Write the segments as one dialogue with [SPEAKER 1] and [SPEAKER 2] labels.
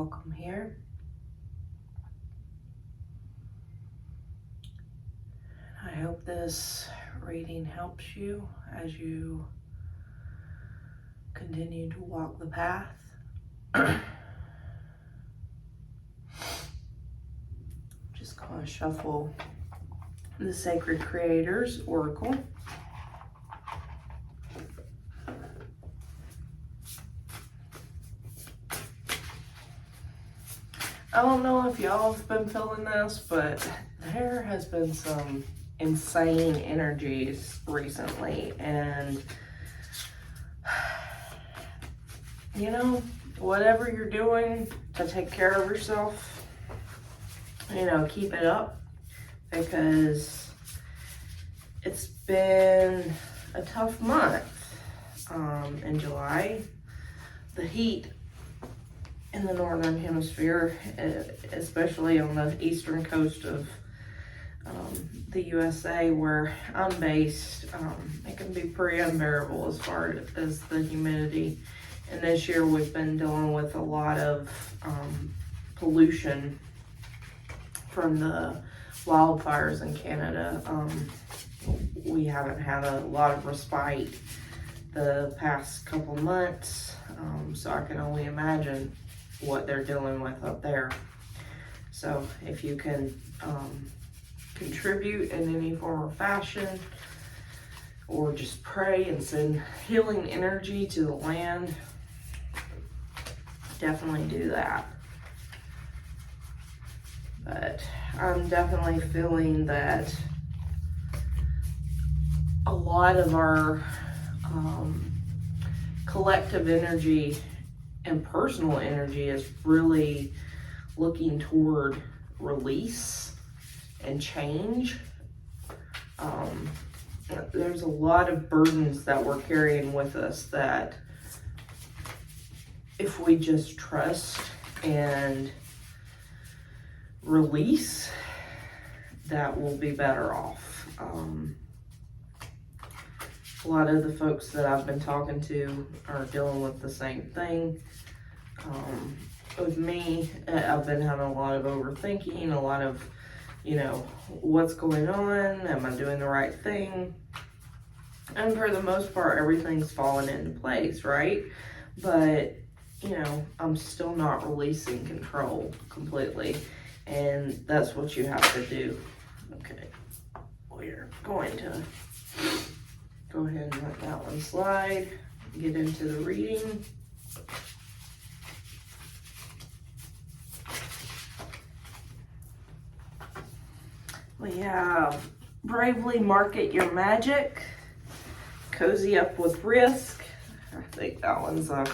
[SPEAKER 1] welcome here. I hope this reading helps you as you continue to walk the path. Just gonna shuffle the Sacred Creators Oracle. I don't know if y'all have been feeling this, but there has been some insane energies recently, and you know, whatever you're doing to take care of yourself, you know, keep it up, because it's been a tough month in July. The heat in the northern hemisphere, especially on the eastern coast of the USA where I'm based, it can be pretty unbearable as far as the humidity. And this year we've been dealing with a lot of pollution from the wildfires in Canada. We haven't had a lot of respite the past couple months, so I can only imagine what they're dealing with up there. So if you can contribute in any form or fashion, or just pray and send healing energy to the land, definitely do that. But I'm definitely feeling that a lot of our collective energy and personal energy is really looking toward release and change. There's a lot of burdens that we're carrying with us that if we just trust and release, that we'll be better off. A lot of the folks that I've been talking to are dealing with the same thing. With me, I've been having a lot of overthinking, a lot of, you know, what's going on? Am I doing the right thing? And for the most part, everything's fallen into place, right? But, you know, I'm still not releasing control completely. And that's what you have to do. Okay, we're going to go ahead and let that one slide, get into the reading. We have Bravely Market Your Magic, Cozy Up with Risk. I think that one's a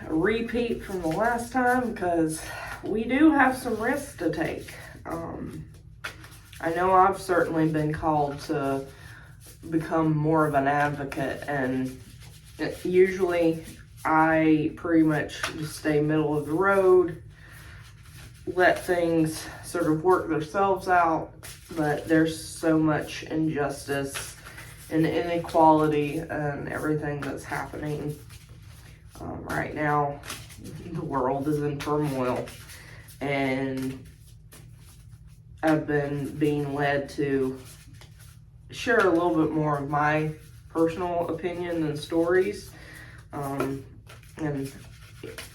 [SPEAKER 1] repeat from the last time, because we do have some risks to take. I know I've certainly been called to become more of an advocate, and usually I pretty much just stay middle of the road, let things sort of work themselves out, but there's so much injustice and inequality and everything that's happening right now. The world is in turmoil, and I've been being led to share a little bit more of my personal opinion and stories. And,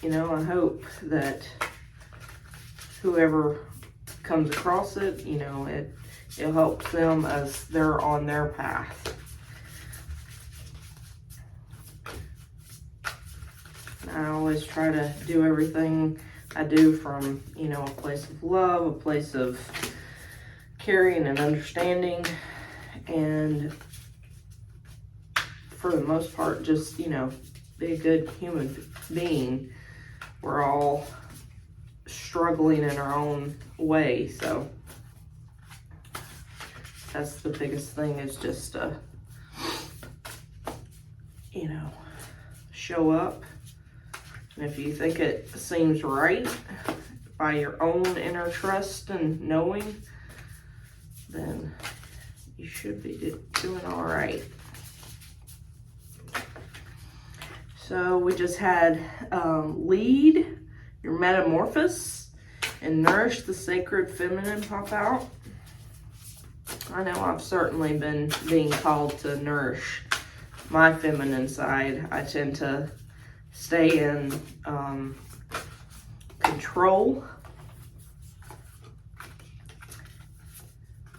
[SPEAKER 1] you know, I hope that whoever comes across it, you know, it helps them as they're on their path. I always try to do everything I do from, you know, a place of love, a place of caring and understanding, and for the most part, just, you know, be a good human being. We're all struggling in our own way, so that's the biggest thing, is just to, you know, show up. And if you think it seems right by your own inner trust and knowing, then you should be doing all right. So we just had Lead Your Metamorphosis and Nourish the Sacred Feminine pop out. I know I've certainly been being called to nourish my feminine side. I tend to stay in control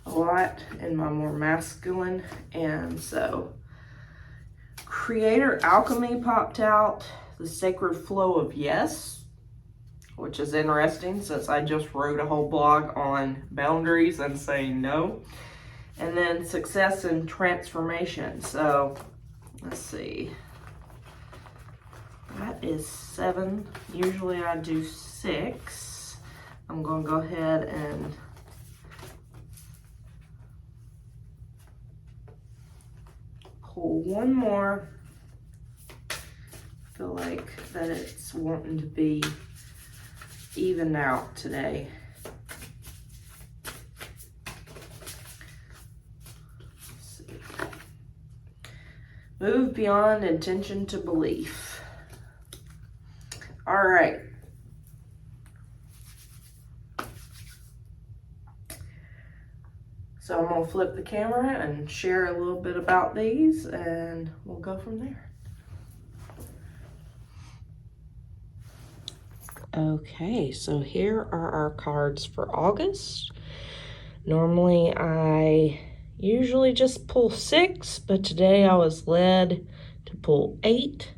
[SPEAKER 1] a lot in my more masculine, and so Creator Alchemy popped out, the Sacred Flow of Yes, which is interesting since I just wrote a whole blog on boundaries and saying no. And then Success and Transformation. So let's see, that is 7. Usually I do 6. I'm going to go ahead and pull one more. I feel like that it's wanting to be even out today. Let's see. Move beyond intention to belief. All right. So I'm going to flip the camera and share a little bit about these, and we'll go from there. Okay, so here are our cards for August. Normally I usually just pull 6, but today I was led to pull 8.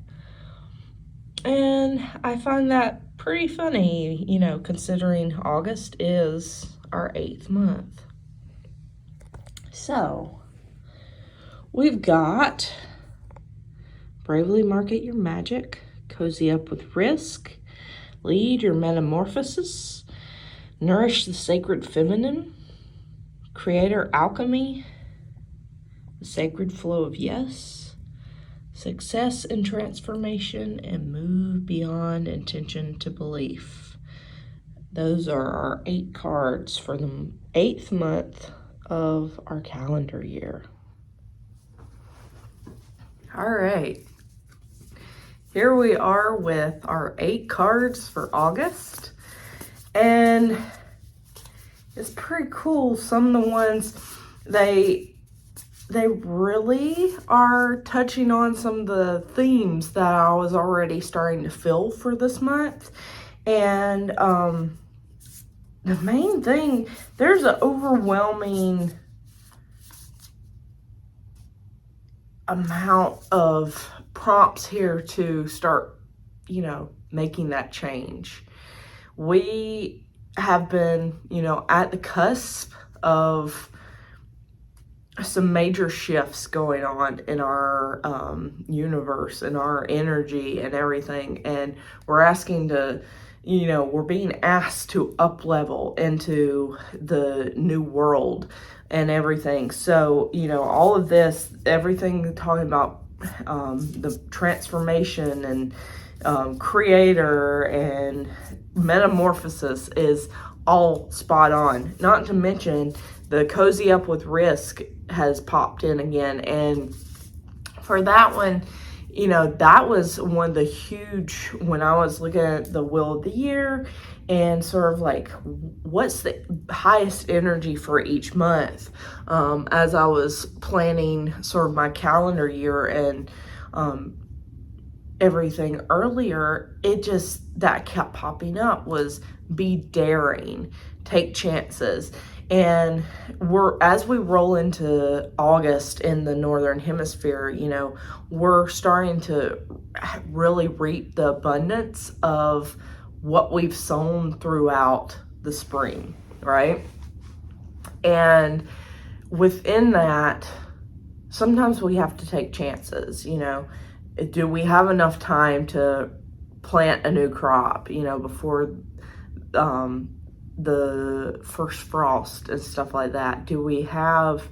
[SPEAKER 1] And I find that pretty funny, you know, considering August is our 8th month. So, we've got Bravely Market Your Magic, Cozy Up with Risk, Lead Your Metamorphosis, Nourish the Sacred Feminine, Creator Alchemy, the Sacred Flow of Yes, Success and Transformation, and Move Beyond Intention to Belief. Those are our 8 cards for the 8th month of our calendar year. All right, here we are with our 8 cards for August, and it's pretty cool. Some of the ones, they really are touching on some of the themes that I was already starting to feel for this month. And the main thing, there's an overwhelming amount of prompts here to start, you know, making that change. We have been, you know, at the cusp of some major shifts going on in our universe and our energy and everything, and we're asking to, you know, we're being asked to up level into the new world and everything. So, you know, all of this, everything talking about the transformation and creator and metamorphosis is all spot on. Not to mention the Cozy Up with Risk has popped in again, and for that one, you know, that was one of the huge, when I was looking at the Wheel of the Year and sort of like what's the highest energy for each month, as I was planning sort of my calendar year and everything earlier, it just, that kept popping up was be daring, take chances. And as we roll into August in the Northern Hemisphere, you know, we're starting to really reap the abundance of what we've sown throughout the spring, right? And within that, sometimes we have to take chances, you know. Do we have enough time to plant a new crop, you know, before the first frost and stuff like that? Do we have,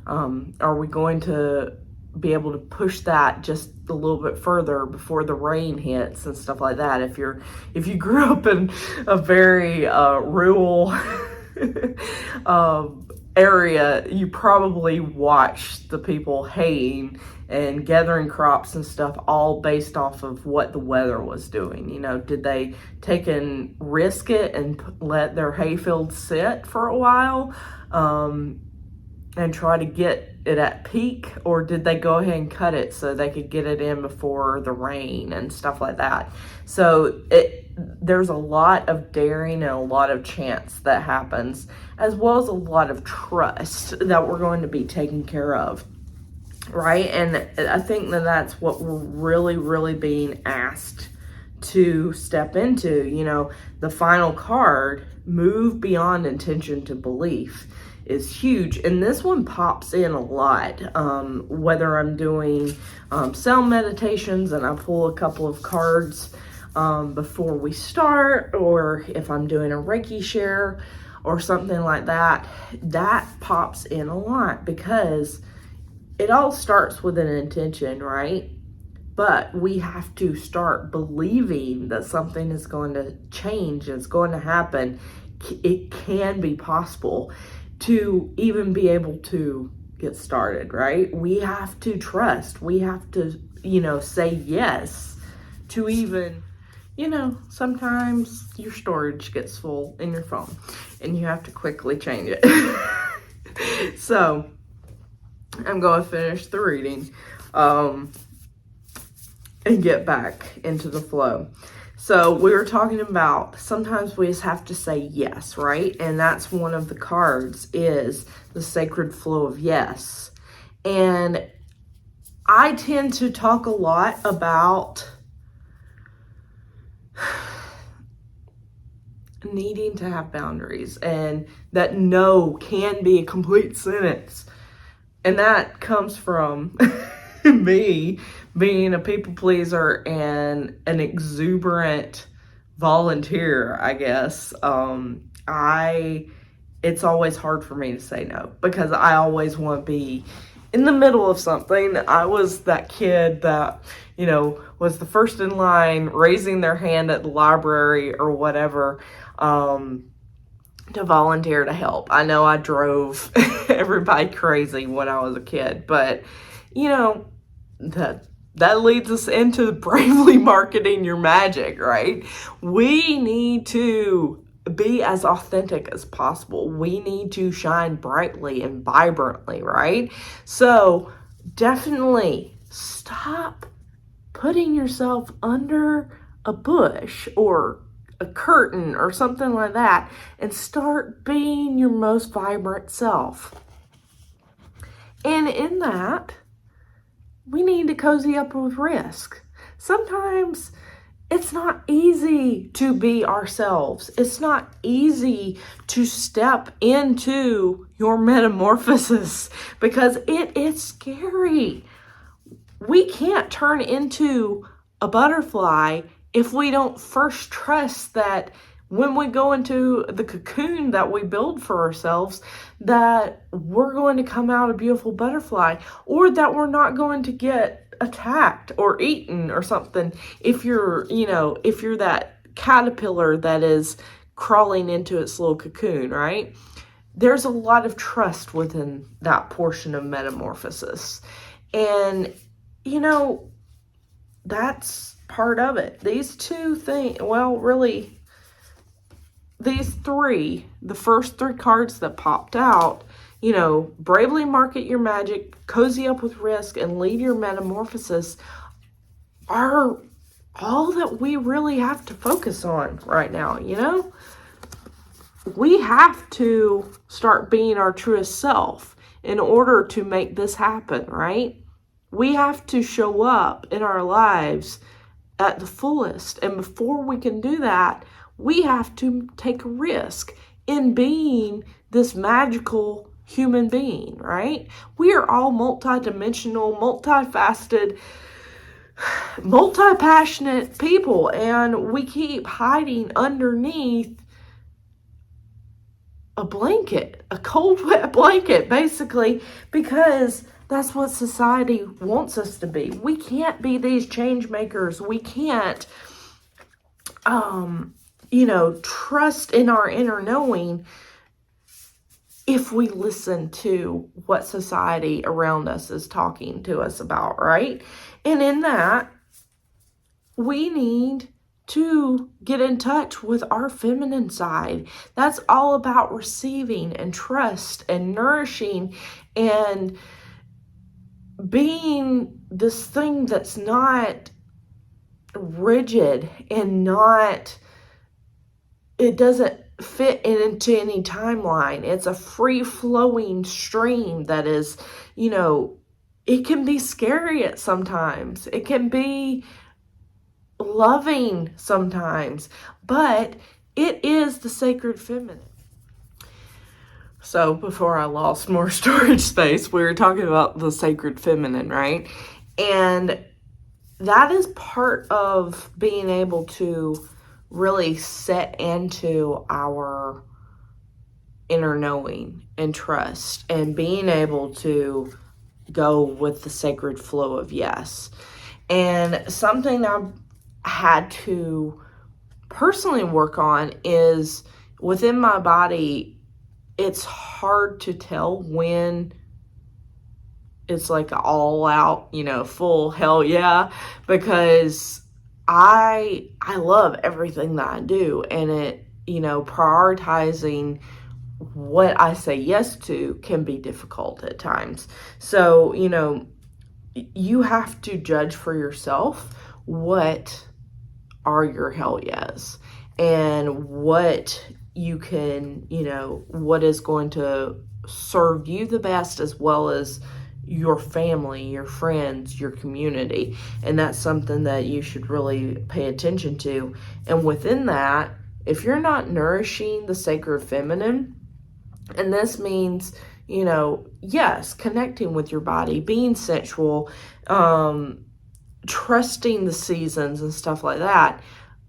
[SPEAKER 1] are we going to be able to push that just a little bit further before the rain hits and stuff like that? If you grew up in a very rural area, you probably watched the people haying and gathering crops and stuff all based off of what the weather was doing. You know, did they take and risk it and let their hayfield sit for a while and try to get it at peak, or did they go ahead and cut it so they could get it in before the rain and stuff like that? So there's a lot of daring and a lot of chance that happens, as well as a lot of trust that we're going to be taken care of, right? And I think that that's what we're really being asked to step into. You know, the final card, move beyond intention to belief, is huge, and this one pops in a lot. Whether I'm doing sound meditations and I pull a couple of cards before we start, or if I'm doing a Reiki share or something like that, that pops in a lot, because it all starts with an intention, right? But we have to start believing that something is going to change, it's going to happen. It can be possible to even be able to get started, right? We have to trust. We have to, say yes to even, sometimes your storage gets full in your phone and you have to quickly change it. So I'm going to finish the reading and get back into the flow. So we were talking about sometimes we just have to say yes, right? And that's one of the cards, is the sacred flow of yes. And I tend to talk a lot about needing to have boundaries, and that no can be a complete sentence. And that comes from me being a people pleaser and an exuberant volunteer, I guess. It's always hard for me to say no, because I always want to be in the middle of something. I was that kid that, was the first in line, raising their hand at the library or whatever, to volunteer to help. I know I drove everybody crazy when I was a kid, but that leads us into bravely marketing your magic, right? We need to be as authentic as possible. We need to shine brightly and vibrantly, right? So definitely stop putting yourself under a bush or a curtain or something like that, and start being your most vibrant self. And in that, we need to cozy up with risk. Sometimes it's not easy to be ourselves. It's not easy to step into your metamorphosis, because it is scary. We can't turn into a butterfly if we don't first trust that when we go into the cocoon that we build for ourselves, that we're going to come out a beautiful butterfly, or that we're not going to get attacked or eaten or something. If you're that caterpillar that is crawling into its little cocoon, right? There's a lot of trust within that portion of metamorphosis. And, that's part of it. These two things, really, these three, the first three cards that popped out, bravely market your magic, cozy up with risk, and lead your metamorphosis, are all that we really have to focus on right now. We have to start being our truest self in order to make this happen, right? We have to show up in our lives at the fullest. And before we can do that, we have to take a risk in being this magical human being, right? We are all multidimensional, multifaceted, multi-passionate people, and we keep hiding underneath a blanket, a cold, wet blanket, basically, because that's what society wants us to be. We can't be these change makers. We can't, trust in our inner knowing if we listen to what society around us is talking to us about, right? And in that, we need to get in touch with our feminine side. That's all about receiving and trust and nourishing and being this thing that's not rigid and not, it doesn't fit into any timeline. It's a free flowing stream that is, it can be scary at sometimes. It can be loving sometimes, but it is the sacred feminine. So before I lost more storage space, we were talking about the sacred feminine, right? And that is part of being able to really set into our inner knowing and trust and being able to go with the sacred flow of yes. And something I've had to personally work on is within my body, it's hard to tell when it's like all out, full hell yeah, because I love everything that I do, and it, prioritizing what I say yes to can be difficult at times. So, you have to judge for yourself what are your hell yes and what you can, what is going to serve you the best, as well as your family, your friends, your community. And that's something that you should really pay attention to. And within that, if you're not nourishing the sacred feminine, and this means, yes, connecting with your body, being sensual, trusting the seasons and stuff like that,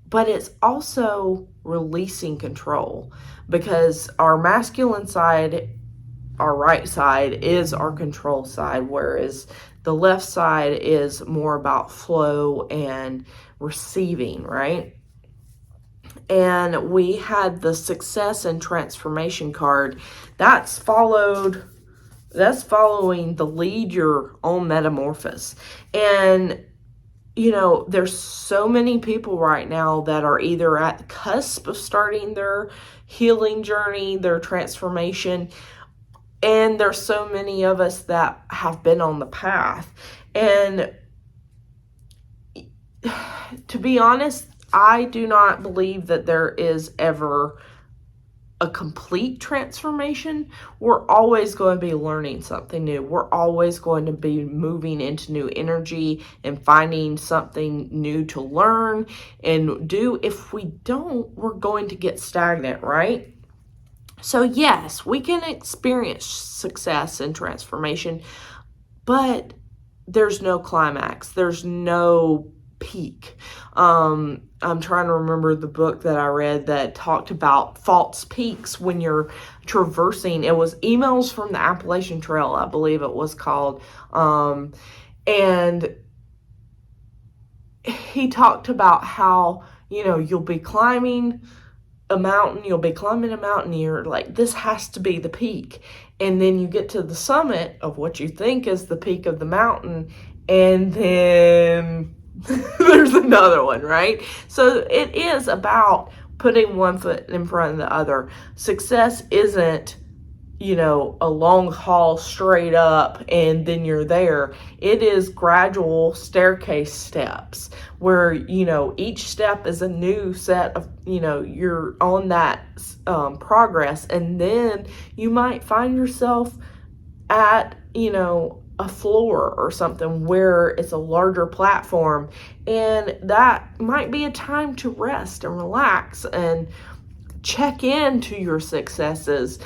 [SPEAKER 1] but it's also releasing control, because our masculine side, our right side, is our control side, whereas the left side is more about flow and receiving, right? And we had the success and transformation card. That's following the lead your own metamorphosis. And there's so many people right now that are either at the cusp of starting their healing journey, their transformation, and there's so many of us that have been on the path. And to be honest, I do not believe that there is ever a complete transformation. We're always going to be learning something new. We're always going to be moving into new energy and finding something new to learn and do. If we don't, we're going to get stagnant, right? So yes, we can experience success and transformation, but there's no climax. There's no peak. I'm trying to remember the book that I read that talked about false peaks when you're traversing. It was Emails from the Appalachian Trail, I believe it was called. And he talked about how, you'll be climbing a mountain, you're like, this has to be the peak. And then you get to the summit of what you think is the peak of the mountain, and then there's another one, right? So it is about putting one foot in front of the other. Success isn't, a long haul straight up and then you're there. It is gradual staircase steps where, each step is a new set of, you're on that progress. And then you might find yourself at, a floor or something where it's a larger platform, and that might be a time to rest and relax and check into your successes,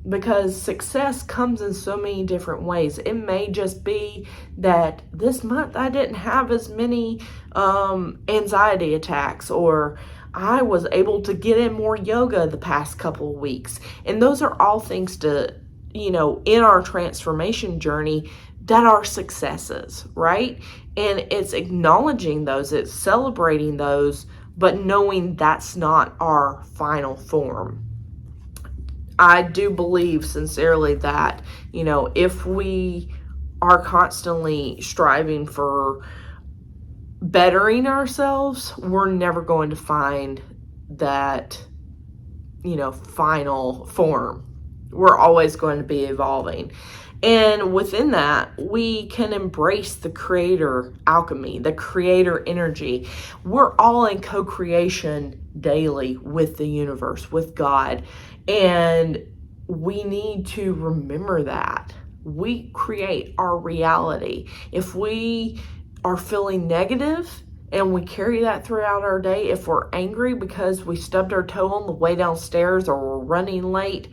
[SPEAKER 1] because success comes in so many different ways. It may just be that this month I didn't have as many anxiety attacks, or I was able to get in more yoga the past couple of weeks. And those are all things to, in our transformation journey that are successes, right? And it's acknowledging those, it's celebrating those, but knowing that's not our final form. I do believe sincerely that, if we are constantly striving for bettering ourselves, we're never going to find that, final form. We're always going to be evolving. And within that, we can embrace the creator alchemy, the creator energy. We're all in co-creation daily with the universe, with God. And we need to remember that. We create our reality. If we are feeling negative and we carry that throughout our day, if we're angry because we stubbed our toe on the way downstairs or we're running late,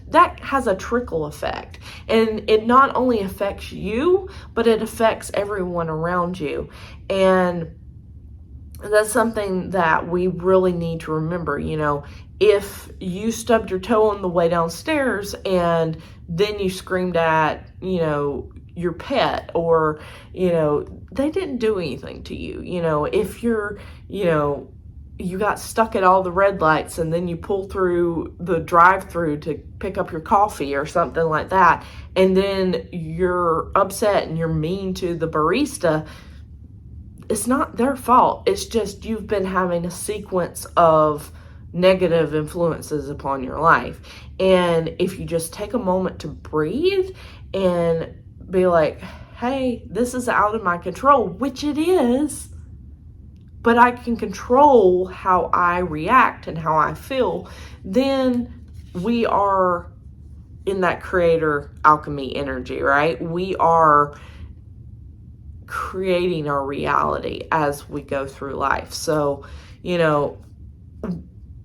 [SPEAKER 1] that has a trickle effect. And it not only affects you, but it affects everyone around you. And that's something that we really need to remember. If you stubbed your toe on the way downstairs and then you screamed at, your pet, or, they didn't do anything to you. If you're, you got stuck at all the red lights and then you pull through the drive-through to pick up your coffee or something like that, and then you're upset and you're mean to the barista, it's not their fault. It's just you've been having a sequence of negative influences upon your life. And if you just take a moment to breathe and be like, hey, this is out of my control, which it is, but I can control how I react and how I feel, then we are in that creator alchemy energy, right? We are creating our reality as we go through life. So,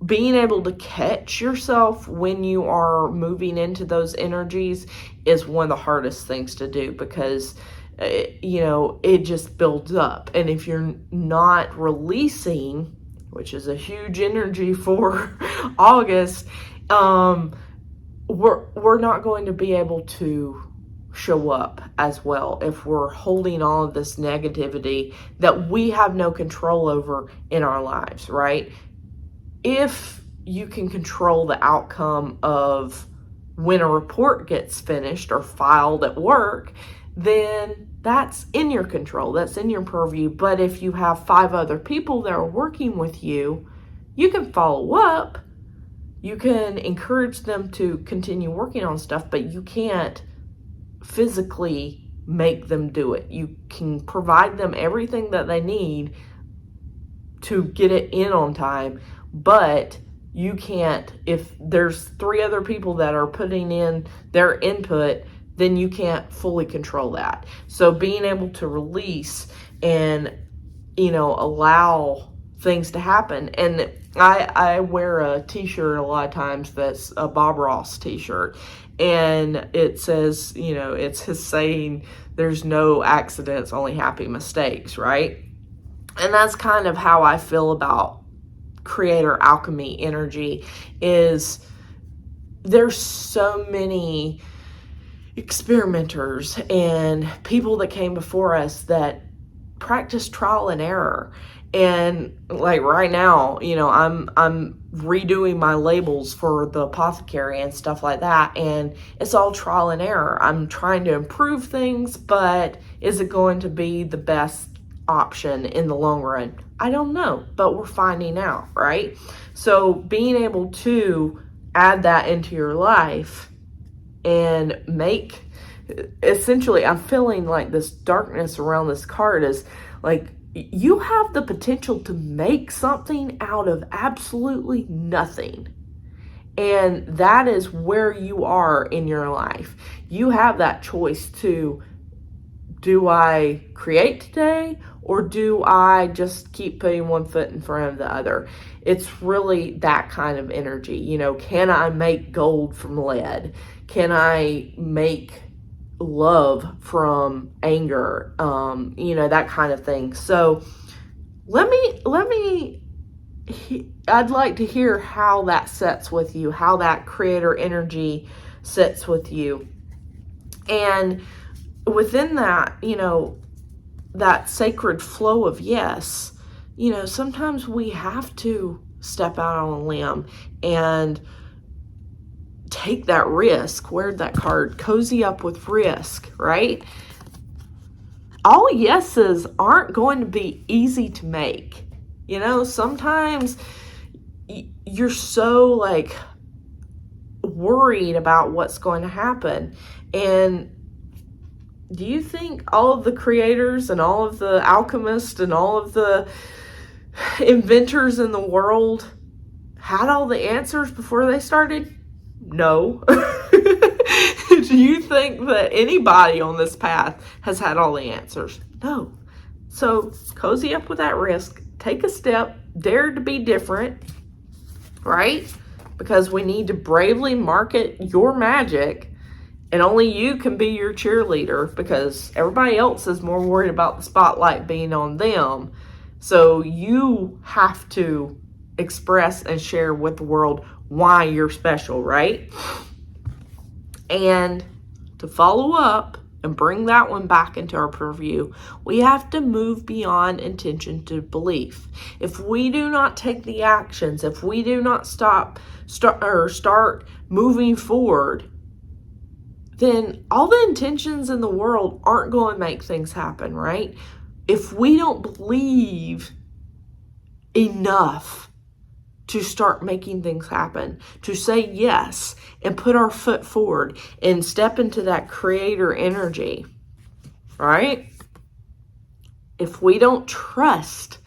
[SPEAKER 1] being able to catch yourself when you are moving into those energies is one of the hardest things to do, because it just builds up. And if you're not releasing, which is a huge energy for August, we're not going to be able to show up as well if we're holding all of this negativity that we have no control over in our lives, right? If you can control the outcome of when a report gets finished or filed at work, then that's in your control, that's in your purview. But if you have 5 other people that are working with you, you can follow up, you can encourage them to continue working on stuff, but you can't physically make them do it. You can provide them everything that they need to get it in on time, but you can't, if there's 3 other people that are putting in their input, then you can't fully control that. So being able to release and, allow things to happen. And I wear a t-shirt a lot of times that's a Bob Ross t-shirt. And it says, it's his saying, there's no accidents, only happy mistakes, right? And that's kind of how I feel about creator alchemy energy. Is there's so many experimenters and people that came before us that practice trial and error. And like right now, I'm redoing my labels for the apothecary and stuff like that, and it's all trial and error. I'm trying to improve things, but is it going to be the best option in the long run? I don't know, but we're finding out, right? So being able to add that into your life and make, essentially, I'm feeling like this darkness around this card is like, you have the potential to make something out of absolutely nothing. And that is where you are in your life. You have that choice to, do I create today, or do I just keep putting one foot in front of the other? It's really that kind of energy. Can I make gold from lead? Can I make love from anger? That kind of thing. So I'd like to hear how that sets with you, how that creator energy sets with you. And within that, that sacred flow of yes, sometimes we have to step out on a limb and take that risk. Where'd that card? Cozy up with risk, right? All yeses aren't going to be easy to make. You know, sometimes you're so like worried about what's going to happen. And do you think all of the creators and all of the alchemists and all of the inventors in the world had all the answers before they started? No. Do you think that anybody on this path has had all the answers? No. So cozy up with that risk. Take a step. Dare to be different. Right? Because we need to bravely market your magic, and only you can be your cheerleader, because everybody else is more worried about the spotlight being on them. So you have to express and share with the world why you're special, right? And to follow up and bring that one back into our purview, we have to move beyond intention to belief. If we do not take the actions, if we do not start moving forward, then all the intentions in the world aren't going to make things happen, right? If we don't believe enough to start making things happen, to say yes and put our foot forward and step into that creator energy, right? If we don't trust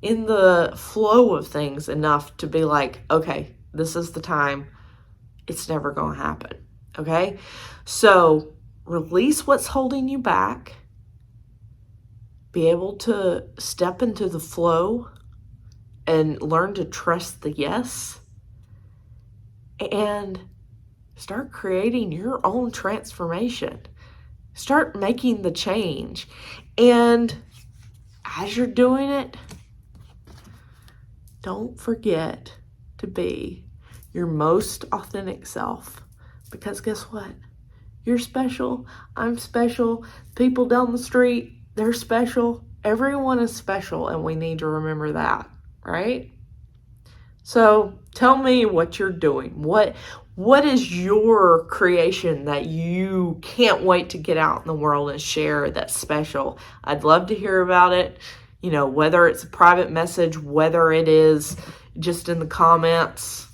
[SPEAKER 1] in the flow of things enough to be like, okay, this is the time, it's never going to happen, okay? So release what's holding you back, be able to step into the flow and learn to trust the yes, and start creating your own transformation. Start making the change. And as you're doing it, don't forget to be your most authentic self. Because guess what? You're special. I'm special. People down the street, they're special. Everyone is special, and we need to remember that. Right? So tell me what you're doing. What is your creation that you can't wait to get out in the world and share that's special? I'd love to hear about it. You know, whether it's a private message, whether it is just in the comments.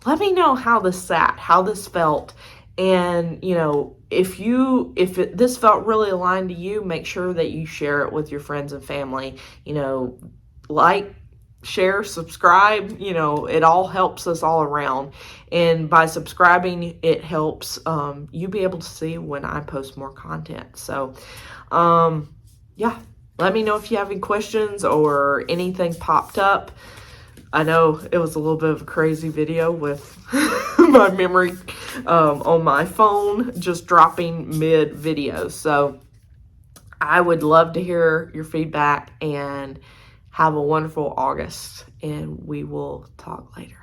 [SPEAKER 1] Let me know how this sat, how this felt. And, you know, if this felt really aligned to you, make sure that you share it with your friends and family. You know, like, share, subscribe, you know, it all helps us all around. And by subscribing, it helps you be able to see when I post more content. So, yeah, let me know if you have any questions or anything popped up. I know it was a little bit of a crazy video with my memory on my phone just dropping mid video. So I would love to hear your feedback, and have a wonderful August, and we will talk later.